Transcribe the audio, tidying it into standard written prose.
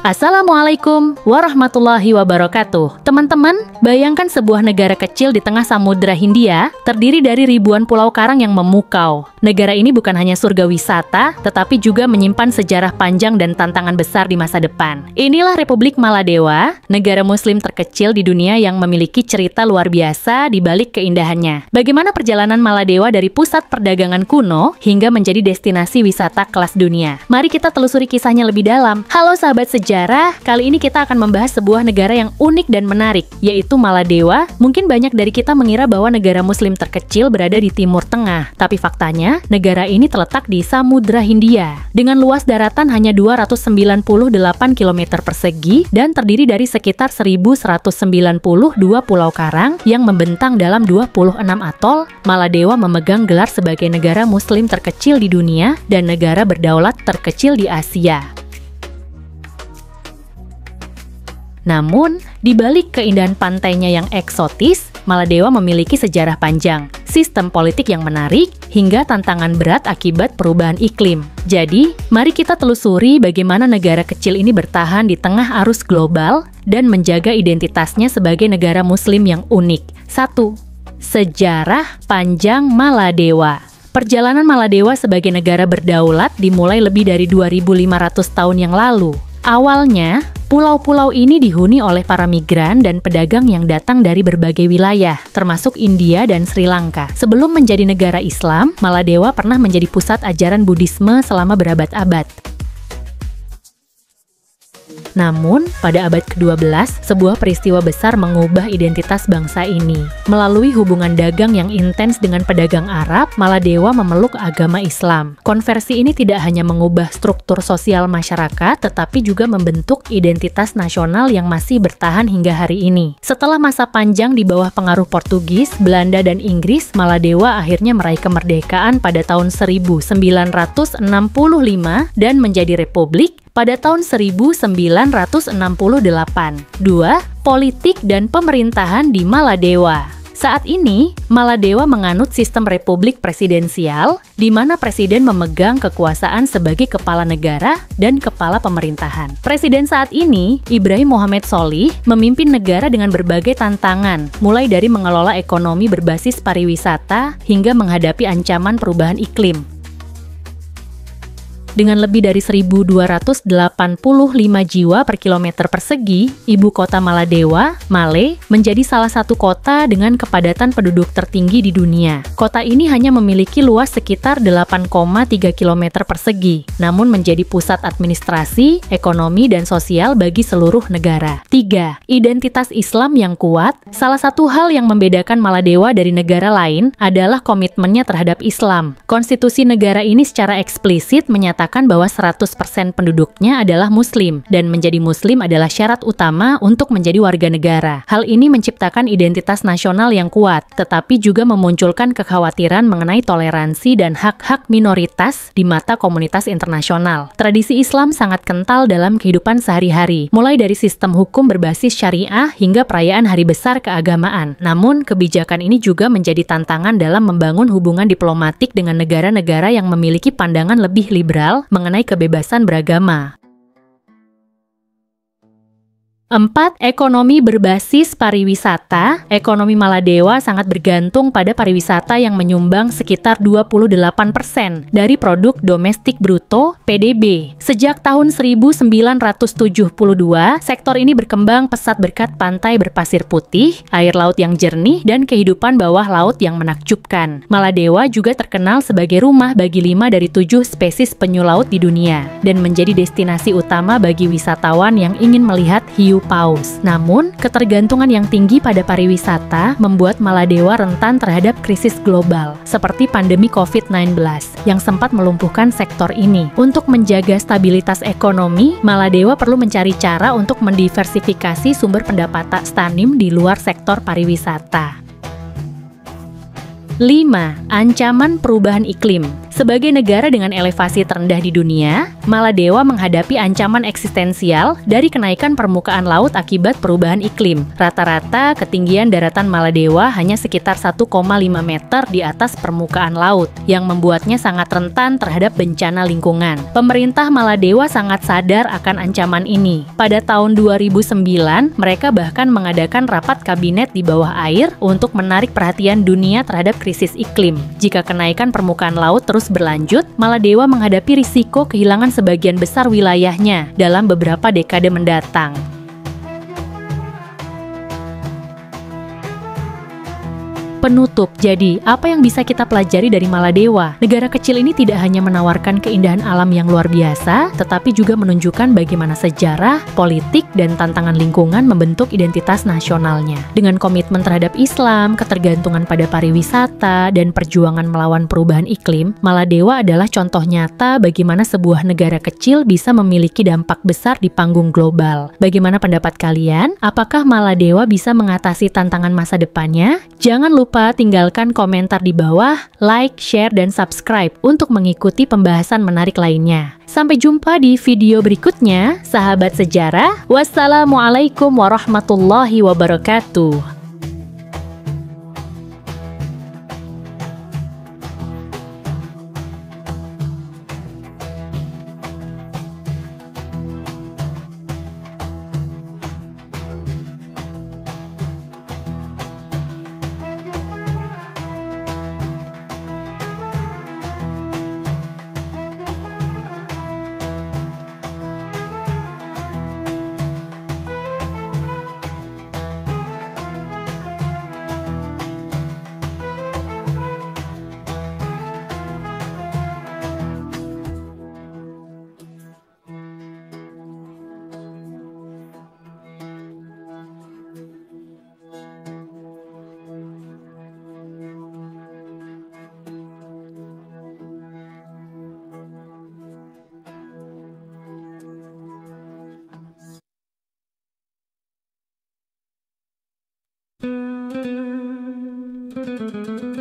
Assalamualaikum warahmatullahi wabarakatuh. Teman-teman, bayangkan sebuah negara kecil di tengah Samudra Hindia, terdiri dari ribuan pulau karang yang memukau. Negara ini bukan hanya surga wisata, tetapi juga menyimpan sejarah panjang dan tantangan besar di masa depan. Inilah Republik Maladewa, negara muslim terkecil di dunia yang memiliki cerita luar biasa di balik keindahannya. Bagaimana perjalanan Maladewa dari pusat perdagangan kuno hingga menjadi destinasi wisata kelas dunia? Mari kita telusuri kisahnya lebih dalam. Halo sahabat sejarah, kali ini kita akan membahas sebuah negara yang unik dan menarik, yaitu Maladewa. Mungkin banyak dari kita mengira bahwa negara muslim terkecil berada di Timur Tengah, tapi faktanya, negara ini terletak di Samudra Hindia. Dengan luas daratan hanya 298 km persegi dan terdiri dari sekitar 1192 pulau karang yang membentang dalam 26 atol, Maladewa memegang gelar sebagai negara muslim terkecil di dunia dan negara berdaulat terkecil di Asia. Namun, di balik keindahan pantainya yang eksotis, Maladewa memiliki sejarah panjang, sistem politik yang menarik, hingga tantangan berat akibat perubahan iklim. Jadi, mari kita telusuri bagaimana negara kecil ini bertahan di tengah arus global dan menjaga identitasnya sebagai negara muslim yang unik. 1. Sejarah panjang Maladewa. Perjalanan Maladewa sebagai negara berdaulat dimulai lebih dari 2.500 tahun yang lalu. Awalnya, pulau-pulau ini dihuni oleh para migran dan pedagang yang datang dari berbagai wilayah, termasuk India dan Sri Lanka. Sebelum menjadi negara Islam, Maladewa pernah menjadi pusat ajaran Buddhisme selama berabad-abad. Namun, pada abad ke-12, sebuah peristiwa besar mengubah identitas bangsa ini. Melalui hubungan dagang yang intens dengan pedagang Arab, Maladewa memeluk agama Islam. Konversi ini tidak hanya mengubah struktur sosial masyarakat, tetapi juga membentuk identitas nasional yang masih bertahan hingga hari ini. Setelah masa panjang di bawah pengaruh Portugis, Belanda, dan Inggris, Maladewa akhirnya meraih kemerdekaan pada tahun 1965 dan menjadi republik pada tahun 1968. 2. Politik dan pemerintahan di Maladewa. Saat ini, Maladewa menganut sistem republik presidensial, di mana presiden memegang kekuasaan sebagai kepala negara dan kepala pemerintahan. Presiden saat ini, Ibrahim Mohamed Solih, memimpin negara dengan berbagai tantangan, mulai dari mengelola ekonomi berbasis pariwisata hingga menghadapi ancaman perubahan iklim. Dengan lebih dari 1.285 jiwa per kilometer persegi, ibu kota Maladewa, Male, menjadi salah satu kota dengan kepadatan penduduk tertinggi di dunia. Kota ini hanya memiliki luas sekitar 8,3 km persegi, namun menjadi pusat administrasi, ekonomi, dan sosial bagi seluruh negara. 3. Identitas Islam yang kuat. Salah satu hal yang membedakan Maladewa dari negara lain adalah komitmennya terhadap Islam. Konstitusi negara ini secara eksplisit menyatakan bahwa 100% penduduknya adalah muslim, dan menjadi muslim adalah syarat utama untuk menjadi warga negara. Hal ini menciptakan identitas nasional yang kuat, tetapi juga memunculkan kekhawatiran mengenai toleransi dan hak-hak minoritas di mata komunitas internasional. Tradisi Islam sangat kental dalam kehidupan sehari-hari, mulai dari sistem hukum berbasis syariah hingga perayaan hari besar keagamaan. Namun, kebijakan ini juga menjadi tantangan dalam membangun hubungan diplomatik dengan negara-negara yang memiliki pandangan lebih liberal mengenai kebebasan beragama. 4. Ekonomi berbasis pariwisata. Ekonomi Maladewa sangat bergantung pada pariwisata yang menyumbang sekitar 28% dari produk domestik bruto (PDB). Sejak tahun 1972, sektor ini berkembang pesat berkat pantai berpasir putih, air laut yang jernih, dan kehidupan bawah laut yang menakjubkan. Maladewa juga terkenal sebagai rumah bagi 5 dari 7 spesies penyu laut di dunia, dan menjadi destinasi utama bagi wisatawan yang ingin melihat hiu paus. Namun, ketergantungan yang tinggi pada pariwisata membuat Maladewa rentan terhadap krisis global, seperti pandemi COVID-19, yang sempat melumpuhkan sektor ini. Untuk menjaga stabilitas ekonomi, Maladewa perlu mencari cara untuk mendiversifikasi sumber pendapatan stanim di luar sektor pariwisata. 5. Ancaman perubahan iklim. Sebagai negara dengan elevasi terendah di dunia, Maladewa menghadapi ancaman eksistensial dari kenaikan permukaan laut akibat perubahan iklim. Rata-rata ketinggian daratan Maladewa hanya sekitar 1,5 meter di atas permukaan laut, yang membuatnya sangat rentan terhadap bencana lingkungan. Pemerintah Maladewa sangat sadar akan ancaman ini. Pada tahun 2009, mereka bahkan mengadakan rapat kabinet di bawah air untuk menarik perhatian dunia terhadap krisis iklim. Jika kenaikan permukaan laut terus berlanjut, Maladewa menghadapi risiko kehilangan sebagian besar wilayahnya dalam beberapa dekade mendatang. Penutup, jadi apa yang bisa kita pelajari dari Maladewa? Negara kecil ini tidak hanya menawarkan keindahan alam yang luar biasa, tetapi juga menunjukkan bagaimana sejarah, politik, dan tantangan lingkungan membentuk identitas nasionalnya. Dengan komitmen terhadap Islam, ketergantungan pada pariwisata, dan perjuangan melawan perubahan iklim, Maladewa adalah contoh nyata bagaimana sebuah negara kecil bisa memiliki dampak besar di panggung global. Bagaimana pendapat kalian? Apakah Maladewa bisa mengatasi tantangan masa depannya? Jangan lupa tinggalkan komentar di bawah, like, share, dan subscribe untuk mengikuti pembahasan menarik lainnya. Sampai jumpa di video berikutnya, sahabat sejarah. Wassalamualaikum warahmatullahi wabarakatuh. Thank you.